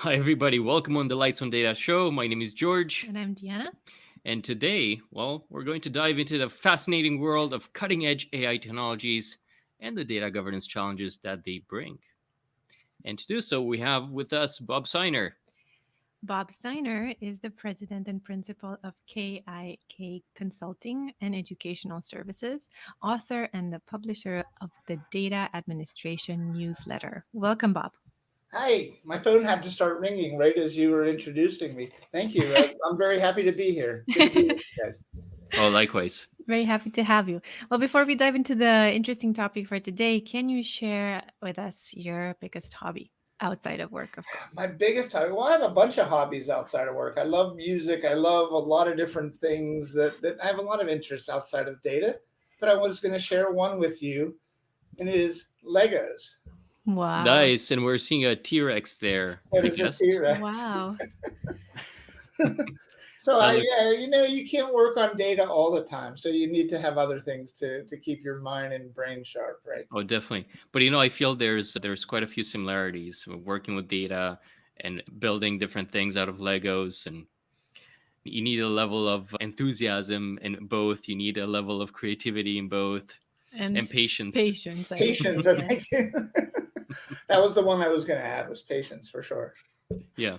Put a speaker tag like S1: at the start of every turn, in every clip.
S1: Hi, everybody. Welcome on the Lights on Data show. My name is George.
S2: And I'm Deanna.
S1: And today, we're going to dive into the fascinating world of cutting edge AI technologies and the data governance challenges that they bring. And to do so, we have with us Bob Seiner.
S2: Bob Seiner is the president and principal of KIK Consulting and Educational Services, author and the publisher of the Data Administration newsletter. Welcome, Bob.
S3: Hi, my phone had to start ringing right as you were introducing me. Thank you. I'm very happy to be here. Good to be with you guys.
S1: Oh, likewise.
S2: Very happy to have you. Well, before we dive into the interesting topic for today, can you share with us your biggest hobby outside of work, of course?
S3: My biggest hobby, well, I have a bunch of hobbies outside of work. I love music. I love a lot of different things that I have a lot of interests outside of data. But I was going to share one with you, and it is Legos.
S2: Wow.
S1: Nice. And we're seeing a T Rex there,
S3: That
S1: I
S3: is a
S1: guess.
S3: T-Rex.
S2: Wow.
S3: So
S1: Look,
S3: you can't work on data all the time. So you need to have other things to keep your mind and brain sharp, right?
S1: oh, definitely. But I feel there's quite a few similarities with working with data and building different things out of Legos, and you need a level of enthusiasm in both. You need a level of creativity in both, and
S2: And
S1: patience.
S2: patience, I would
S3: Patience,
S2: say.
S3: I think. That was the one I was going to add, was patience for sure.
S1: Yeah,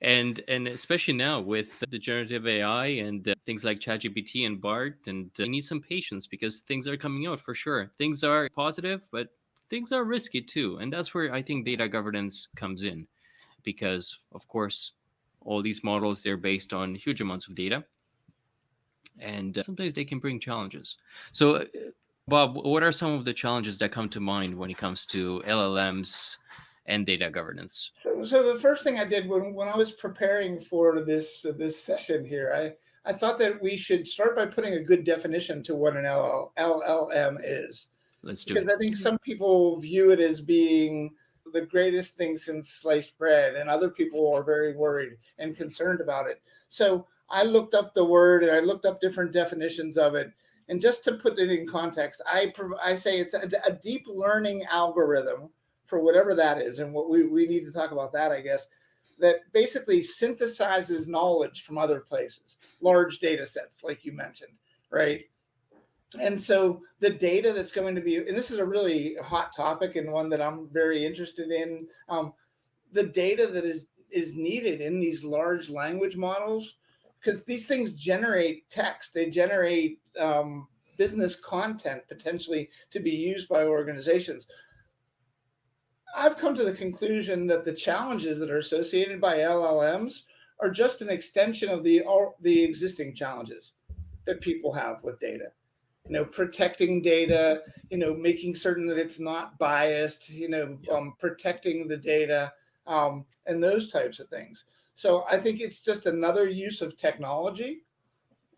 S1: and especially now with the generative AI and things like ChatGPT and Bart, and you need some patience because things are coming out for sure. Things are positive, but things are risky too, and that's where I think data governance comes in, because of course all these models, they're based on huge amounts of data, and sometimes they can bring challenges. So Bob, what are some of the challenges that come to mind when it comes to LLMs and data governance?
S3: So the first thing I did when I was preparing for this session here, I thought that we should start by putting a good definition to what an LLM is,
S1: Let's do
S3: because
S1: it.
S3: I think some people view it as being the greatest thing since sliced bread, and other people are very worried and concerned about it. So I looked up the word and I looked up different definitions of it. And just to put it in context, I say it's a deep learning algorithm for whatever that is. And what we need to talk about that, I guess, that basically synthesizes knowledge from other places, large data sets, like you mentioned, right? And so the data that's going to be, and this is a really hot topic and one that I'm very interested in, the data that is needed in these large language models, because these things generate text, they generate business content potentially to be used by organizations. I've come to the conclusion that the challenges that are associated by LLMs are just an extension of the existing challenges that people have with data. Protecting data, making certain that it's not biased, protecting the data, and those types of things. So I think it's just another use of technology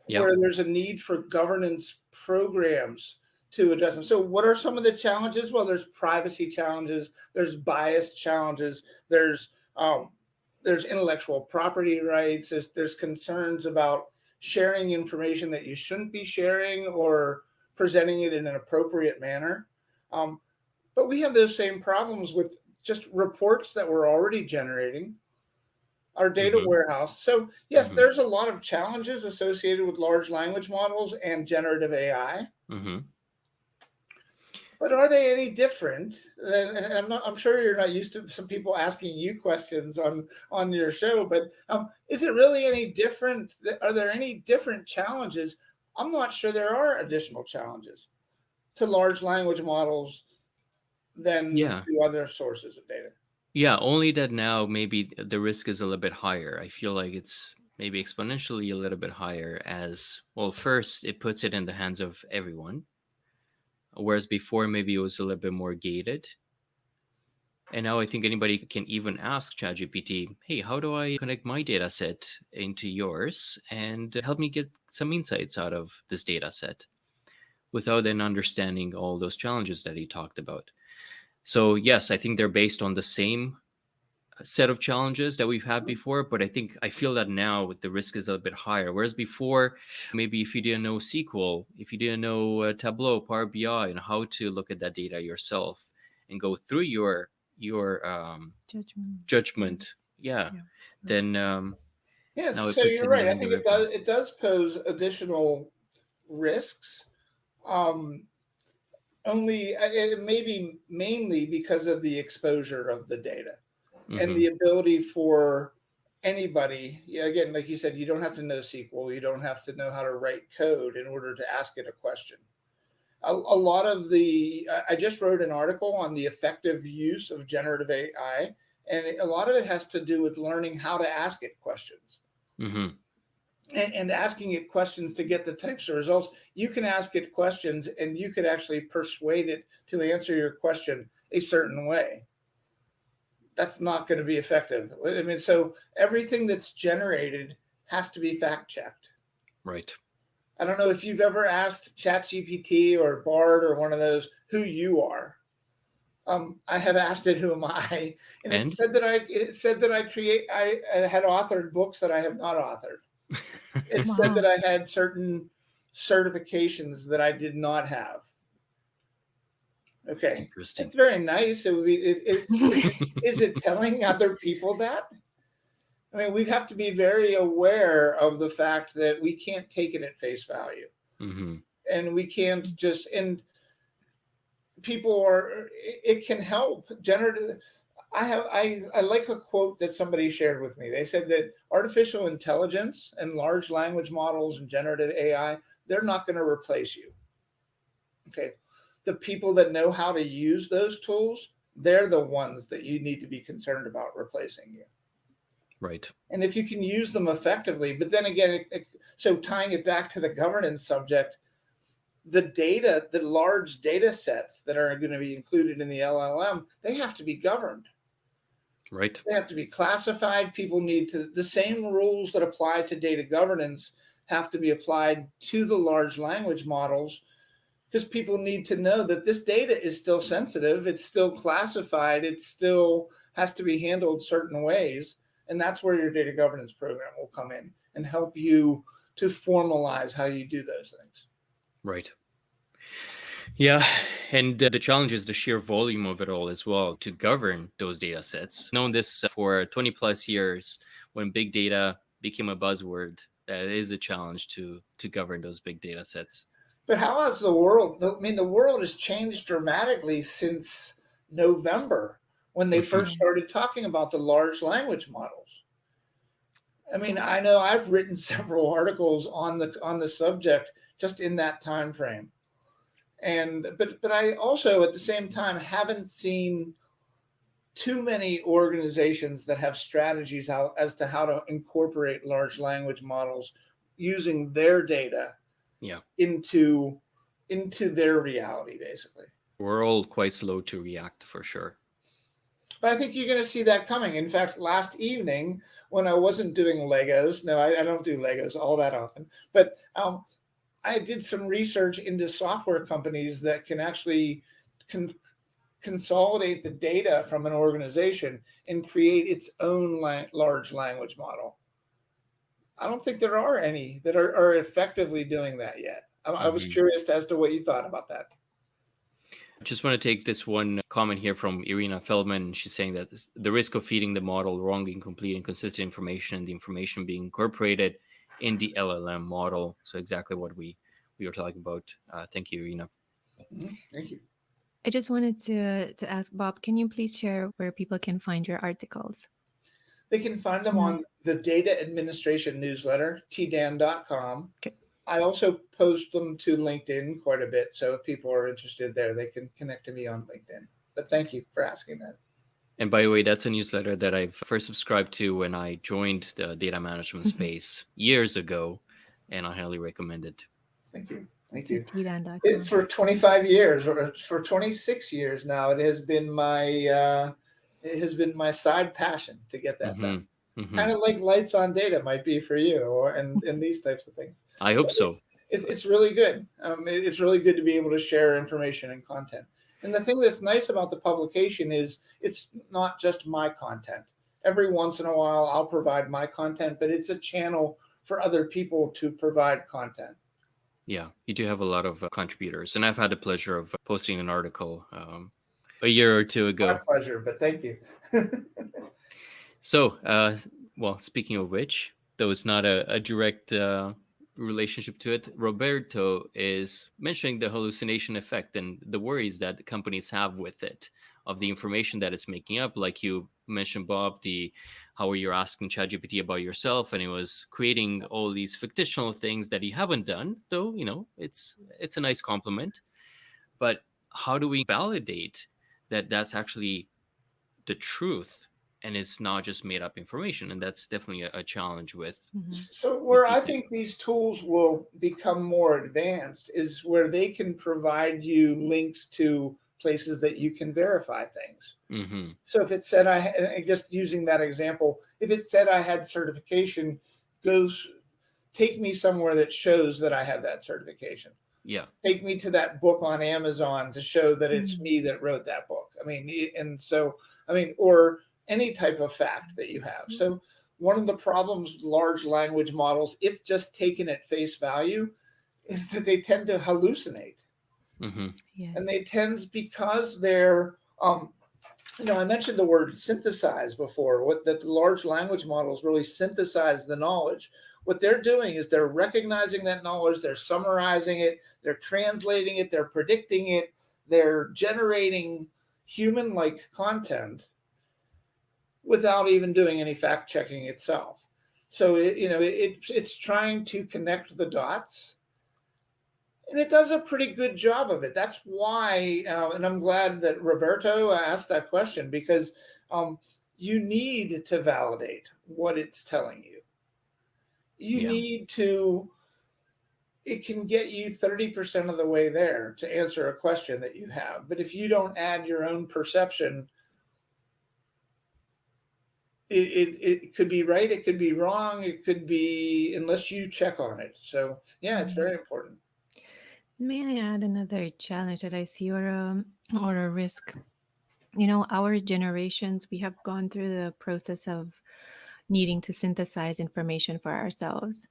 S1: Yep.
S3: where there's a need for governance programs to address them. So what are some of the challenges? Well, there's privacy challenges, there's bias challenges, there's intellectual property rights, there's concerns about sharing information that you shouldn't be sharing or presenting it in an appropriate manner. But we have those same problems with just reports that we're already generating, our data
S1: Mm-hmm.
S3: warehouse. So yes,
S1: Mm-hmm.
S3: there's a lot of challenges associated with large language models and generative AI.
S1: Mm-hmm.
S3: But are they any different? And I'm sure you're not used to some people asking you questions on your show. But is it really any different? Are there any different challenges? I'm not sure there are additional challenges to large language models than
S1: Yeah.
S3: to other sources of data.
S1: Yeah, only that now maybe the risk is a little bit higher. I feel like it's maybe exponentially a little bit higher, as well, first it puts it in the hands of everyone, whereas before maybe it was a little bit more gated. And now I think anybody can even ask ChatGPT, hey, how do I connect my data set into yours and help me get some insights out of this data set, without then understanding all those challenges that he talked about. So yes, I think they're based on the same set of challenges that we've had before, but I feel that now the risk is a little bit higher. Whereas before, maybe if you didn't know SQL, if you didn't know Tableau, Power BI, and how to look at that data yourself and go through your your
S2: Judgment.
S1: judgment, yeah,
S2: Yeah.
S1: then
S3: Yes,
S1: now it
S3: so
S1: puts
S3: you're
S1: it in
S3: right.
S1: the
S3: I
S1: in the
S3: think
S1: river.
S3: it does pose additional risks. Um, only maybe mainly because of the exposure of the data and
S1: Mm-hmm.
S3: the ability for anybody. Yeah, again, like you said, you don't have to know SQL, you don't have to know how to write code in order to ask it a question. A lot of I just wrote an article on the effective use of generative AI, and a lot of it has to do with learning how to ask it questions.
S1: Mm-hmm.
S3: And asking it questions to get the types of results. You can ask it questions and you could actually persuade it to answer your question a certain way. That's not going to be effective. I mean, so everything that's generated has to be fact checked.
S1: Right.
S3: I don't know if you've ever asked ChatGPT or Bard or one of those who you are. I have asked it who am I, and
S1: And
S3: it said that I had authored books that I have not authored. It said that
S2: Wow.
S3: I had certain certifications that I did not have. Okay,
S1: interesting.
S3: that's very nice. It would be. Is it telling other people that? I mean, we have to be very aware of the fact that we can't take it at face value,
S1: Mm-hmm.
S3: and we can't just. And people are. It can help generative. I like a quote that somebody shared with me. They said that artificial intelligence and large language models and generative AI, they're not going to replace you. Okay. The people that know how to use those tools, they're the ones that you need to be concerned about replacing you.
S1: Right.
S3: And if you can use them effectively, but then again, so tying it back to the governance subject, the data, the large data sets that are going to be included in the LLM, they have to be governed.
S1: Right.
S3: They have to be classified. People need to, the same rules that apply to data governance have to be applied to the large language models because people need to know that this data is still sensitive, it's still classified, it still has to be handled certain ways. And that's where your data governance program will come in and help you to formalize how you do those things.
S1: Right. Yeah, and the challenge is the sheer volume of it all as well to govern those data sets. Known this for 20 plus years, when big data became a buzzword, that is a challenge to govern those big data sets.
S3: But how has the world, I mean, the world has changed dramatically since November when they
S1: Hmm.
S3: first
S2: Yes.
S3: started talking about the large language models. I mean, I know I've written several articles on the subject just in that time frame. And but I also at the same time haven't seen too many organizations that have strategies out as to how to incorporate large language models using their data
S1: Yeah,
S3: into their reality basically.
S1: we're all quite slow to react for sure.
S3: But I think you're going to see that coming. In fact, last evening when I wasn't doing Legos, no, I don't do Legos all that often, but I did some research into software companies that can actually con- consolidate the data from an organization and create its own large language model. I don't think there are any that are effectively doing that yet. I was
S1: Hmm.
S3: curious as to what you thought about that.
S1: Just want to take this one comment here from Irina Feldman. She's saying that the risk of feeding the model wrong, incomplete, inconsistent information, the information being incorporated in the LLM model. So exactly what we were talking about. Thank you, Irina.
S3: Mm-hmm. Thank you.
S2: I just wanted to ask Bob, can you please share where people can find your articles?
S3: They can find them
S2: No.
S3: on the Data Administration newsletter, tdan.com.
S2: Okay.
S3: I also post them to LinkedIn quite a bit. So if people are interested there, they can connect to me on LinkedIn. But thank you for asking that.
S1: And by the way, that's a newsletter that I've first subscribed to when I joined the data management space years ago, and I highly recommend it.
S3: Thank you. Thank
S2: So
S3: you. It's
S2: tdan.com.
S3: for 25 years or for 26 years now. It has been my side passion to get that done.
S1: Hmm. Hmm.
S3: Kind of like lights on data might be for you, or and these types of things.
S1: I
S3: So
S1: hope so.
S3: it's really good. It's really good to be able to share information and content. And the thing that's nice about the publication is it's not just my content. Every once in a while, I'll provide my content, but it's a channel for other people to provide content.
S1: Yeah, you do have a lot of contributors, and I've had the pleasure of posting an article. a year or two
S3: My
S1: ago.
S3: pleasure, but thank you.
S1: So, well, speaking of which, though it's not a direct relationship to it, Roberto is mentioning the hallucination effect and the worries that companies have with it, of the information that it's making up. Like you mentioned, Bob, the how you're asking ChatGPT about yourself, and it was creating all these fictional things that you haven't done. Though it's a nice compliment, but how do we validate that that's actually the truth and it's not just made up information? And that's definitely a challenge
S2: Mhm.
S3: So,
S1: with
S3: where I
S1: these
S3: think
S1: systems.
S3: these tools will become more advanced is where they can provide you links to places that you can verify things.
S1: Mm-hmm.
S3: So, if it said just using that example, if it said I had certification, goes take me somewhere that shows that I have that certification.
S1: Yeah.
S3: Take me to that book on Amazon to show that it's
S2: Mhm.
S3: me that wrote that book. I mean, and so, I mean, or any type of fact that you have. So, one of the problems with large language models, if just taken at face value, is that they tend to hallucinate.
S1: Mm-hmm.
S2: Yes.
S3: And they tend, because they're, I mentioned the word synthesize before, what that the large language models really synthesize the knowledge. What they're doing is they're recognizing that knowledge, they're summarizing it, they're translating it, they're predicting it, they're generating human like content without even doing any fact checking itself. So it's trying to connect the dots, and it does a pretty good job of it. That's why, and I'm glad that Roberto asked that question, because um, you need to validate what it's telling you. You
S1: Yeah.
S3: need to. It can get you 30% of the way there to answer a question that you have, but if you don't add your own perception, it could be right, it could be wrong, it could be, unless you check on it. So yeah, it's
S2: Mhm.
S3: very important.
S2: May I add another challenge that I see, or a risk? Our generations, we have gone through the process of needing to synthesize information for ourselves.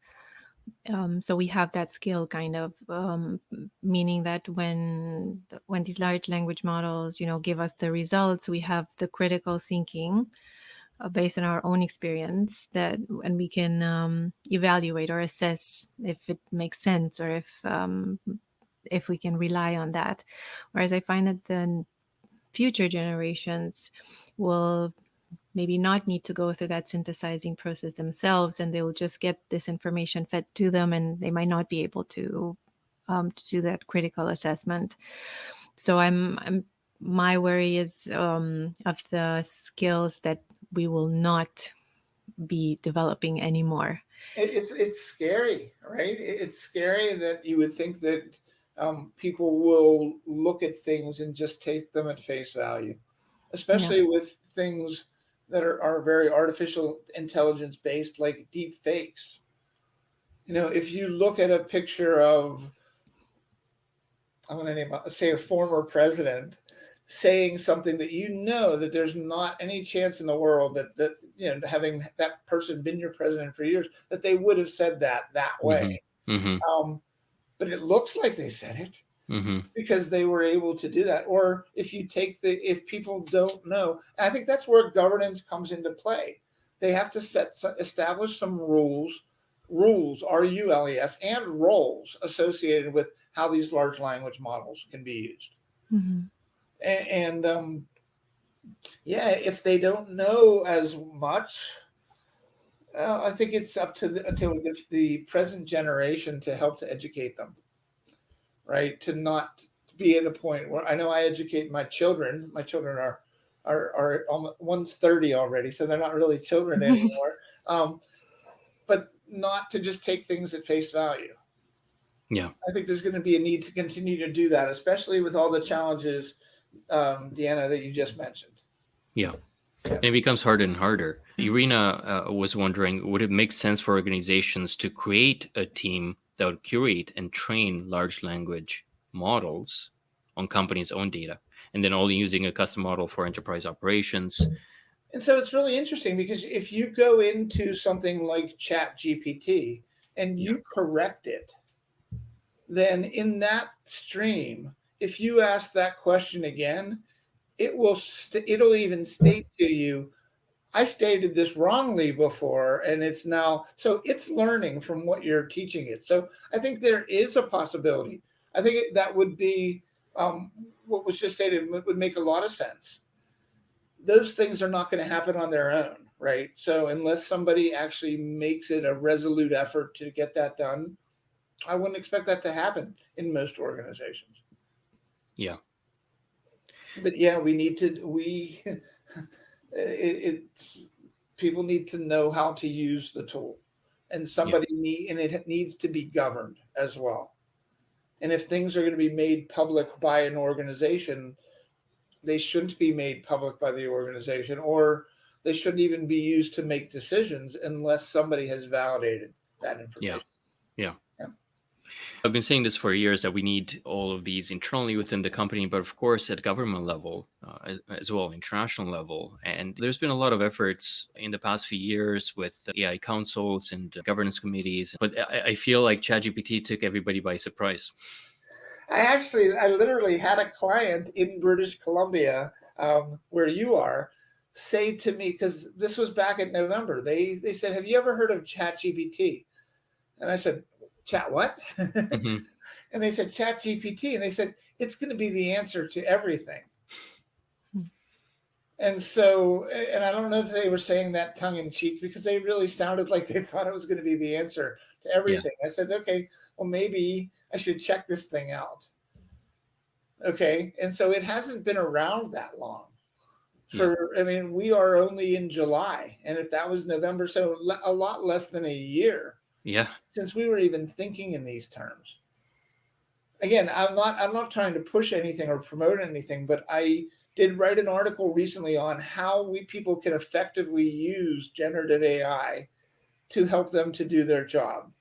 S2: So we have that skill, kind of, meaning that when these large language models, give us the results, we have the critical thinking, based on our own experience, that and we can evaluate or assess if it makes sense, or if we can rely on that. Whereas I find that the future generations will maybe not need to go through that synthesizing process themselves, and they will just get this information fed to them, and they might not be able to do that critical assessment. So I'm my worry is, of the skills that we will not be developing anymore.
S3: It's scary, right? It's scary that you would think that people will look at things and just take them at face value,
S2: Yeah.
S3: especially with things that are very artificial intelligence based, like deep fakes. If you look at a picture of, I'm going to name, say, a former president saying something that that there's not any chance in the world that having that person been your president for years, that they would have said that way.
S1: Mm-hmm. Mm-hmm.
S3: Um, but it looks like they said it
S1: Mm-hmm.
S3: because they were able to do that. Or if people don't know, I think that's where governance comes into play. They have to establish some rules, rules, and roles associated with how these large language models can be used.
S2: Mhm.
S3: And yeah, if they don't know as much, I think it's up to the present generation to help to educate them, right? To not be at a point where, I know I educate my children. My children are almost, one's 30 already, so they're not really children anymore. But not to just take things at face value.
S1: Yeah.
S3: I think there's going to be a need to continue to do that, especially with all the challenges, Deanna, that you just mentioned.
S1: Yeah.
S3: Yeah.
S1: And it becomes harder and harder. Irina was wondering, would it make sense for organizations to create a team that would curate and train large language models on companies' own data, and then only using a custom model for enterprise operations?
S3: And so it's really interesting, because if you go into something like Chat GPT and
S1: Yeah.
S3: you correct it, then in that stream, if you ask that question again, it'll even state to you, I stated this wrongly before, and it's now, so it's learning from what you're teaching it. So I think there is a possibility. I think that would be, what was just stated would make a lot of sense. Those things are not going to happen on their own, right? So unless somebody actually makes it a resolute effort to get that done, I wouldn't expect that to happen in most organizations.
S1: Yeah.
S3: But yeah, it's people need to know how to use the tool, and
S1: Yeah.
S3: and it needs to be governed as well. And if things are going to be made public by an organization, they shouldn't be made public by the organization, or they shouldn't even be used to make decisions unless somebody has validated that
S1: Yeah.
S3: information.
S1: Yeah.
S3: Yeah.
S1: I've been saying this for years that we need all of these internally within the company, but of course at government level as well, international level. And there's been a lot of efforts in the past few years with AI councils and governance committees. But I feel like ChatGPT took everybody by surprise.
S3: I literally had a client in British Columbia, where you are, say to me, because this was back in November, they said, "Have you ever heard of ChatGPT?" And I said, "Chat what?"
S1: Hmm.
S3: And they said, "ChatGPT." And they said, "It's going to be the answer to everything." And so, and I don't know if they were saying that tongue in cheek, because they really sounded like they thought it was going to be the answer to
S1: Yeah.
S3: everything. I said, "Okay, well, maybe I should check this thing out." Okay. And so it hasn't been around that long.
S1: Yeah.
S3: I mean, we are only in July. And if that was November, so a lot less than a year
S1: Yeah.
S3: since we were even thinking in these terms. Again, I'm not trying to push anything or promote anything, but I did write an article recently on how we people can effectively use generative AI to help them to do their job.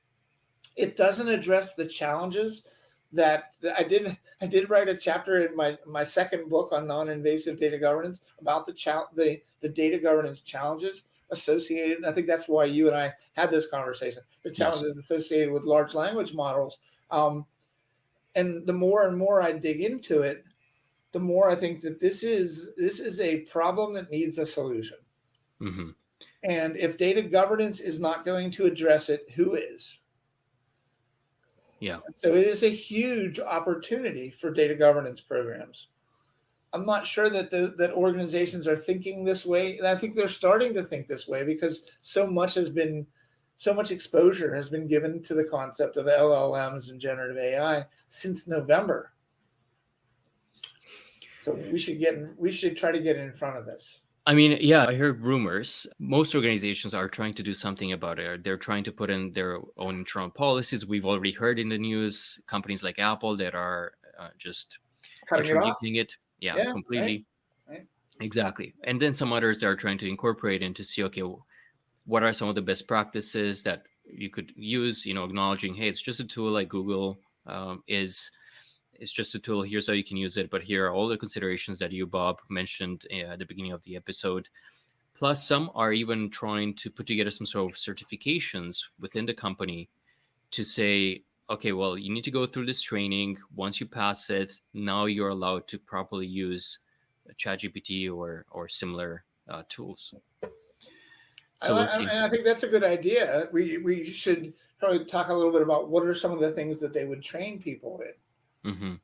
S3: It doesn't address the challenges that I did write a chapter in my second book on non-invasive data governance about the data governance challenges associated. And I think that's why you and I had this conversation. The
S1: Yes.
S3: challenges associated with large language models. And the more and more I dig into it, the more I think that this is a problem that needs a solution.
S1: Hmm.
S3: And if data governance is not going to address it, who is?
S1: Yeah.
S3: So it is a huge opportunity for data governance programs. I'm not sure that organizations are thinking this way, and I think they're starting to think this way because so much exposure has been given to the concept of LLMs and generative AI since November. So we should try to get in front of this.
S1: I mean, yeah, I heard rumors. Most organizations are trying to do something about it. They're trying to put in their own internal policies. We've already heard in the news companies like Apple that are just
S3: Cutting it off.
S1: introducing it. Yeah,
S3: Yeah, right.
S1: completely.
S3: Right.
S1: Exactly. And then some others that are trying to incorporate into see, okay, what are some of the best practices that you could use, acknowledging, hey, it's just a tool like Google is. It's just a tool. Here's how you can use it. But here are all the considerations that you, Bob, mentioned at the beginning of the episode. Plus, some are even trying to put together some sort of certifications within the company to say, okay, well, you need to go through this training. Once you pass it, now you're allowed to properly use ChatGPT or similar tools. So we'll see.
S3: And I think that's a good idea. We should probably talk a little bit about what are some of the things that they would train people in.
S1: Hmm.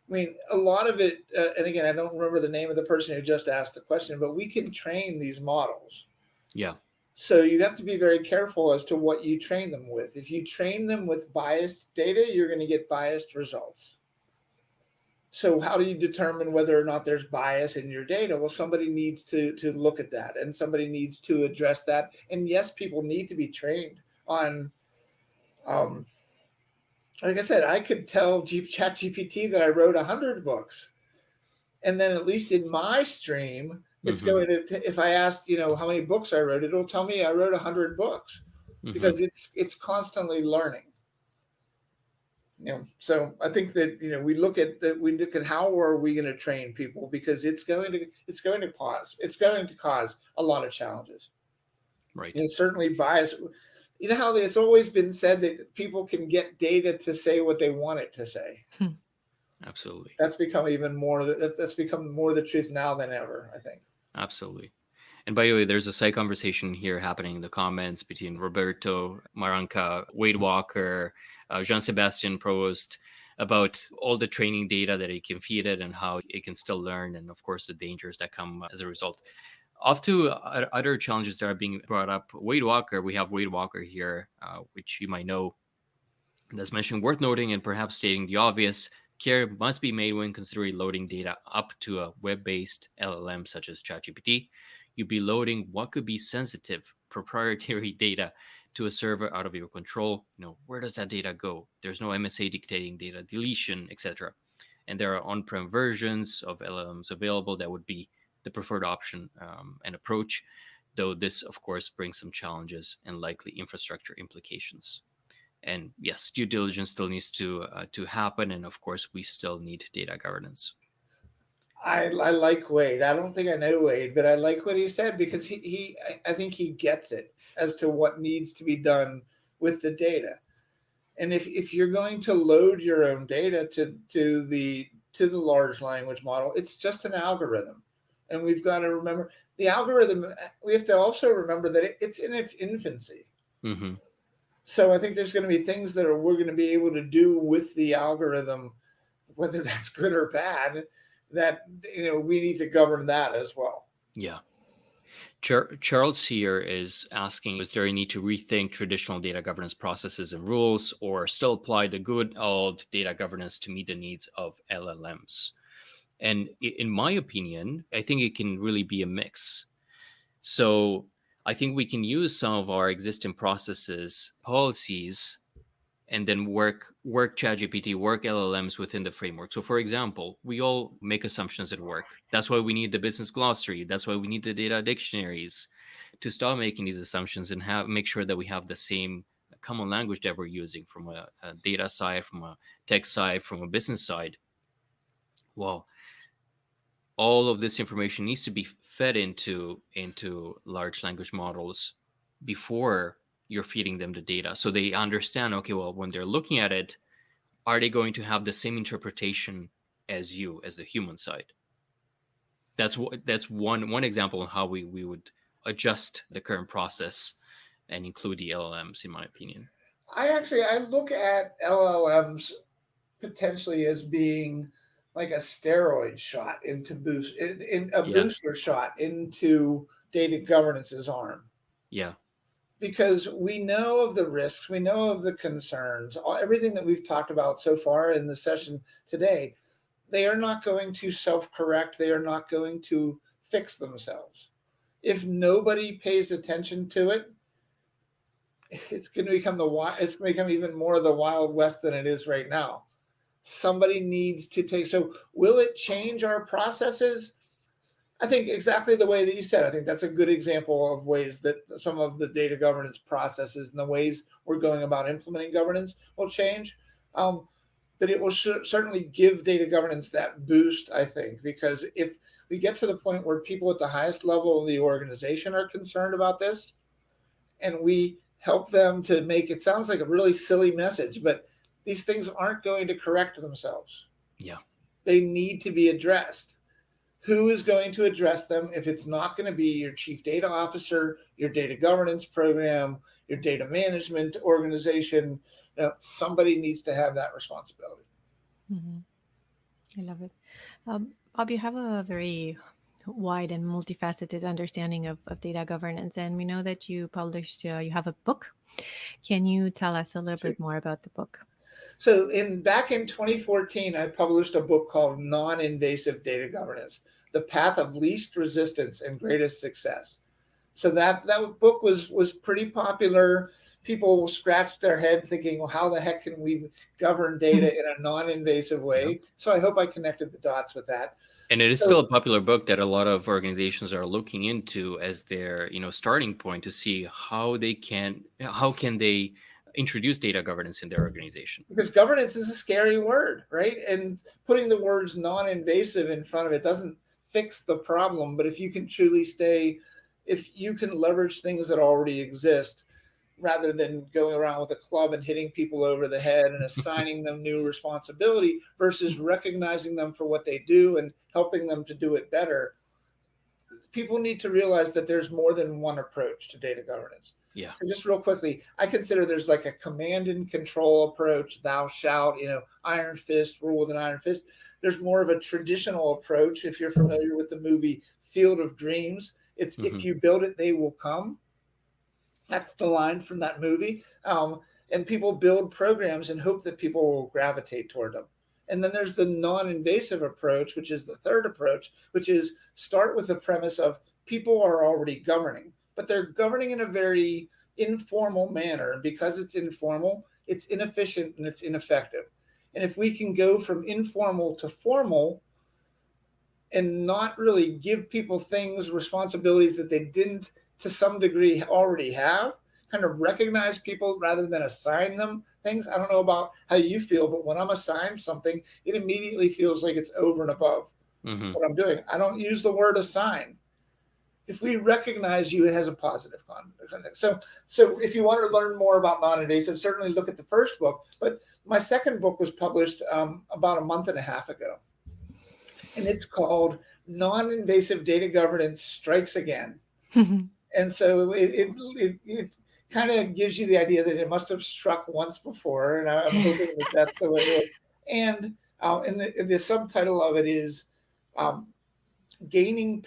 S3: I mean, a lot of it, and again, I don't remember the name of the person who just asked the question, but we can train these models.
S1: Yeah.
S3: So you have to be very careful as to what you train them with. If you train them with biased data, you're going to get biased results. So how do you determine whether or not there's bias in your data? Well, somebody needs to look at that, and somebody needs to address that. And yes, people need to be trained on. Um, like I said, I could tell ChatGPT that I wrote 100 books, and then at least in my stream, it's
S1: Hmm.
S3: going to. If I asked, how many books I wrote, it'll tell me I wrote 100 books
S1: Hmm.
S3: because it's constantly learning. So I think that we look at how are we going to train people, because it's going to cause a lot of challenges.
S1: Right.
S3: Certainly bias. You know how it's always been said that people can get data to say what they want it to say.
S1: Absolutely.
S3: That's become even more. That's become more the truth now than ever, I think.
S1: Absolutely. And by the way, there's a side conversation here happening in the comments between Roberto Maranca, Wade Walker, Jean Sebastian Provost about all the training data that it can feed it and how it can still learn, and of course the dangers that come as a result. Off to other challenges that are being brought up. Wade Walker, we have Wade Walker here, which you might know. As mentioned, worth noting and perhaps stating the obvious, care must be made when considering loading data up to a web-based LLM such as ChatGPT. You'd be loading what could be sensitive, proprietary data to a server out of your control. Where does that data go? There's no MSA dictating data deletion, etc. And there are on-prem versions of LLMs available that would be the preferred option and approach, though this, of course, brings some challenges and likely infrastructure implications. And yes, due diligence still needs to happen, and of course we still need data governance.
S3: I like Wade. I don't think I know Wade, but I like what he said because I think he gets it as to what needs to be done with the data. And if you're going to load your own data to the large language model, it's just an algorithm. And we've got to remember the algorithm. We have to also remember that it's in its infancy.
S1: Mm-hmm.
S3: So I think there's going to be things that we're going to be able to do with the algorithm, whether that's good or bad, that we need to govern that as well.
S1: Yeah. Charles here is asking, is there a need to rethink traditional data governance processes and rules, or still apply the good old data governance to meet the needs of LLMs? And in my opinion, I think it can really be a mix. So I think we can use some of our existing processes, policies, and then work ChatGPT, work LLMs within the framework. So for example, we all make assumptions at work. That's why we need the business glossary. That's why we need the data dictionaries to stop making these assumptions and make sure that we have the same common language that we're using from a data side, from a tech side, from a business side. Well, all of this information needs to be fed into large language models before you're feeding them the data, so they understand, okay, well, when they're looking at it, are they going to have the same interpretation as you, as the human side? That's one example of how we would adjust the current process and include the LLMs, in my opinion.
S3: I look at LLMs potentially as being like a steroid shot in a
S1: Yeah.
S3: booster shot into data governance's arm,
S1: Yeah.
S3: because we know of the risks, we know of the concerns, everything that we've talked about so far in the session today. They are not going to self-correct. They are not going to fix themselves. If nobody pays attention to it, it's going to become it's going to become even more of the Wild West than it is right now. Somebody needs to take. So, will it change our processes? I think exactly the way that you said. I think that's a good example of ways that some of the data governance processes and the ways we're going about implementing governance will change. Um, but it will certainly give data governance that boost, I think, because if we get to the point where people at the highest level of the organization are concerned about this, and we help them to make it, sounds like a really silly message, but these things aren't going to correct themselves.
S1: Yeah.
S3: They need to be addressed. Who is going to address them if it's not going to be your chief data officer, your data governance program, your data management organization? Somebody needs to have that responsibility.
S2: Mm-hmm. I love it. Bob, you have a very wide and multifaceted understanding of data governance, and we know that you published, you have a book. Can you tell us a little
S3: Sure.
S2: bit more about the book?
S3: So back in 2014, I published a book called Non-invasive Data Governance: The Path of Least Resistance and Greatest Success. So that book was pretty popular. People scratched their head thinking, well, how the heck can we govern data in a non-invasive
S1: Yeah.
S3: way? So I hope I connected the dots with that.
S1: And it is still a
S3: So
S1: popular book that a lot of organizations are looking into as their, starting point to see how can they introduce data governance in their organization.
S3: because governance is a scary word, right? And putting the words non-invasive in front of it doesn't fix the problem. But if you can truly if you can leverage things that already exist, rather than going around with a club and hitting people over the head and assigning them new responsibility versus recognizing them for what they do and helping them to do it better. People need to realize that there's more than one approach to data governance.
S1: Yeah.
S3: So just real quickly, I consider there's like a command and control approach, thou shalt, iron fist, rule with an iron fist. There's more of a traditional approach. If you're familiar with the movie Field of Dreams, it's if you build it, they will come. That's the line from that movie. And people build programs and hope that people will gravitate toward them. And then there's the non-invasive approach, which is the third approach, which is start with the premise of people are already governing, but they're governing in a very informal manner. And because it's informal, it's inefficient and it's ineffective. And if we can go from informal to formal and not really give people things, responsibilities that they didn't to some degree already have, kind of recognize people rather than assign them things. I don't know about how you feel, but when I'm assigned something, it immediately feels like it's over and above what I'm doing. I don't use the word assign. If we recognize you, it has a positive context. So if you want to learn more about non-invasive, certainly look at the first book. But my second book was published about a month and a half ago. And it's called Non-Invasive Data Governance Strikes Again. And so it kind of gives you the idea that it must have struck once before. And I'm hoping that that's the way it is. And the subtitle of it is gaining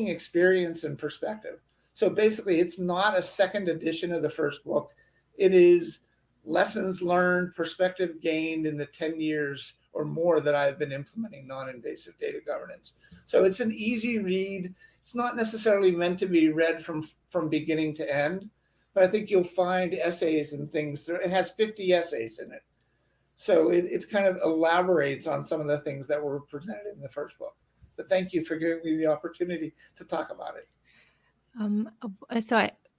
S3: experience and perspective. So basically, it's not a second edition of the first book. It is lessons learned, perspective gained in the 10 years or more that I've been implementing non-invasive data governance. So it's an easy read. It's not necessarily meant to be read from beginning to end, but I think you'll find essays and things. It has 50 essays in it. So it kind of elaborates on some of the things that were presented in the first book. But thank you for giving me the opportunity to talk about it.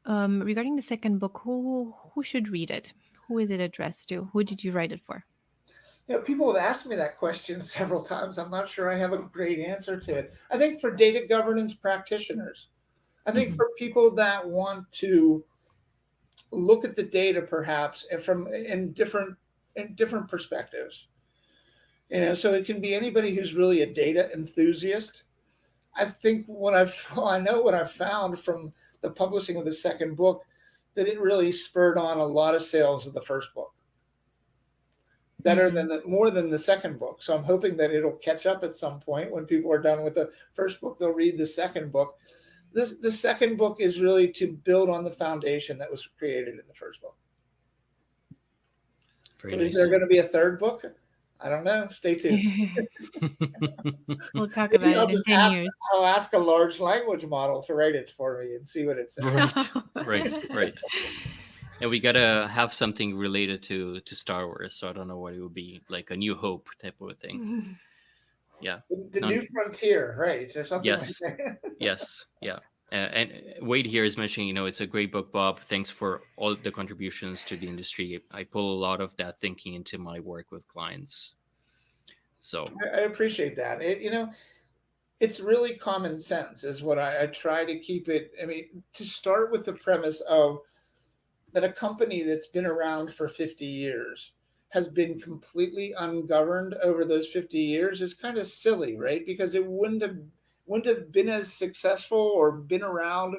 S2: Regarding the second book, who should read it? Who is it addressed to? Who did you write it for?
S3: People have asked me that question several times. I'm not sure I have a great answer to it. I think for data governance practitioners, I think for people that want to look at the data perhaps in different perspectives. So it can be anybody who's really a data enthusiast. I think what I've found from the publishing of the second book, that it really spurred on a lot of sales of the first book. More than the second book. So I'm hoping that it'll catch up at some point. When people are done with the first book, they'll read the second book. The second book is really to build on the foundation that was created in the first book. Very nice. Is there going to be a third book? I don't know. Stay tuned.
S2: We'll talk about it in 10 years.
S3: I'll ask a large language model to write it for me and see what it says.
S1: Right. And we gotta have something related to Star Wars. So I don't know what it would be, like a New Hope type of a thing. Yeah.
S3: The New Frontier, right? Or something like that.
S1: Yes. Yeah. And Wade here is mentioning, it's a great book, Bob. Thanks for all the contributions to the industry. I pull a lot of that thinking into my work with clients. So
S3: I appreciate that. It's really common sense is what I try to keep it. I mean, to start with the premise of that a company that's been around for 50 years has been completely ungoverned over those 50 years is kind of silly, right? Because it wouldn't have been as successful or been around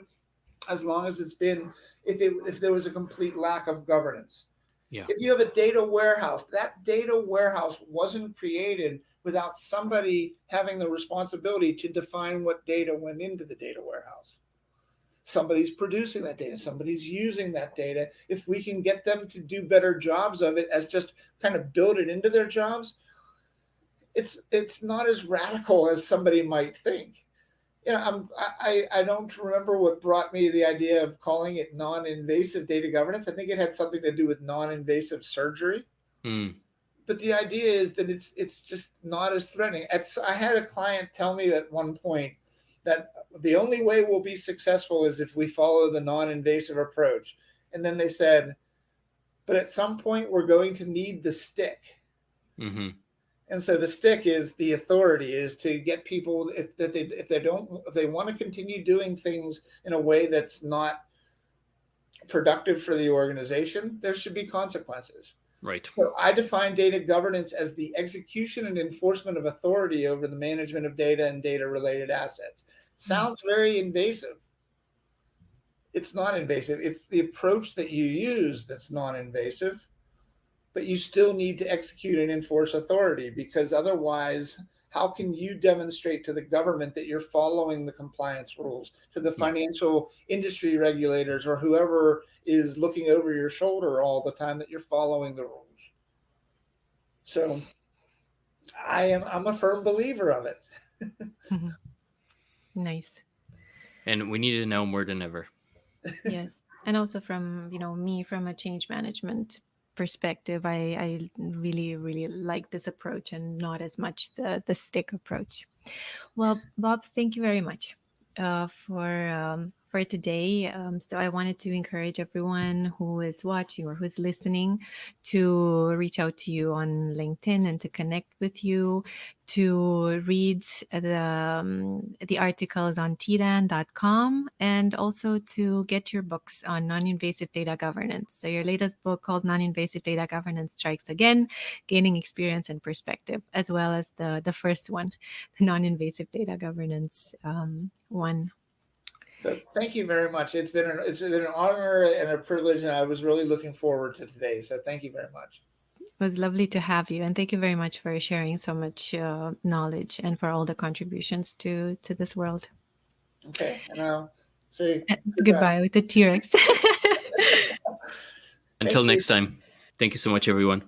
S3: as long as it's been if there was a complete lack of governance.
S1: Yeah.
S3: If you have a data warehouse, that data warehouse wasn't created without somebody having the responsibility to define what data went into the data warehouse. Somebody's producing that data. Somebody's using that data. If we can get them to do better jobs of it as just kind of build it into their jobs, it's not as radical as somebody might think. I don't remember what brought me the idea of calling it non-invasive data governance. I think it had something to do with non-invasive surgery. But the idea is that it's just not as threatening. I had a client tell me at one point that the only way we'll be successful is if we follow the non-invasive approach. And then they said, but at some point we're going to need the stick. And so the stick is the authority, is to get people if they want to continue doing things in a way that's not productive for the organization, there should be consequences.
S1: Right.
S3: So I define data governance as the execution and enforcement of authority over the management of data and data related assets. Sounds very invasive. It's not invasive. It's the approach that you use that's non invasive, but you still need to execute and enforce authority, because otherwise, how can you demonstrate to the government that you're following the compliance rules, to the
S1: Yeah.
S3: financial industry regulators or whoever is looking over your shoulder all the time, that you're following the rules? So I'm a firm believer of it.
S2: Mhm. Nice.
S1: And we need it now more than ever.
S2: Yes. And also from, me from a change management perspective, I really, really like this approach and not as much the stick approach. Well, Bob, thank you very much for today. So I wanted to encourage everyone who is watching or who is listening to reach out to you on LinkedIn and to connect with you, to read the articles on tiran.com, and also to get your books on non-invasive data governance. So your latest book called Non-invasive Data Governance Strikes Again, Gaining Experience and Perspective, as well as the first one, the non-invasive data governance one.
S3: So thank you very much. It's been an honor and a privilege, and I was really looking forward to today. So thank you very much.
S2: It was lovely to have you, and thank you very much for sharing so much knowledge and for all the contributions to this world.
S3: Okay, and I'll say goodbye.
S2: Goodbye with the T-Rex.
S3: Thank
S1: Until
S3: you.
S1: next time. Thank you so much, everyone.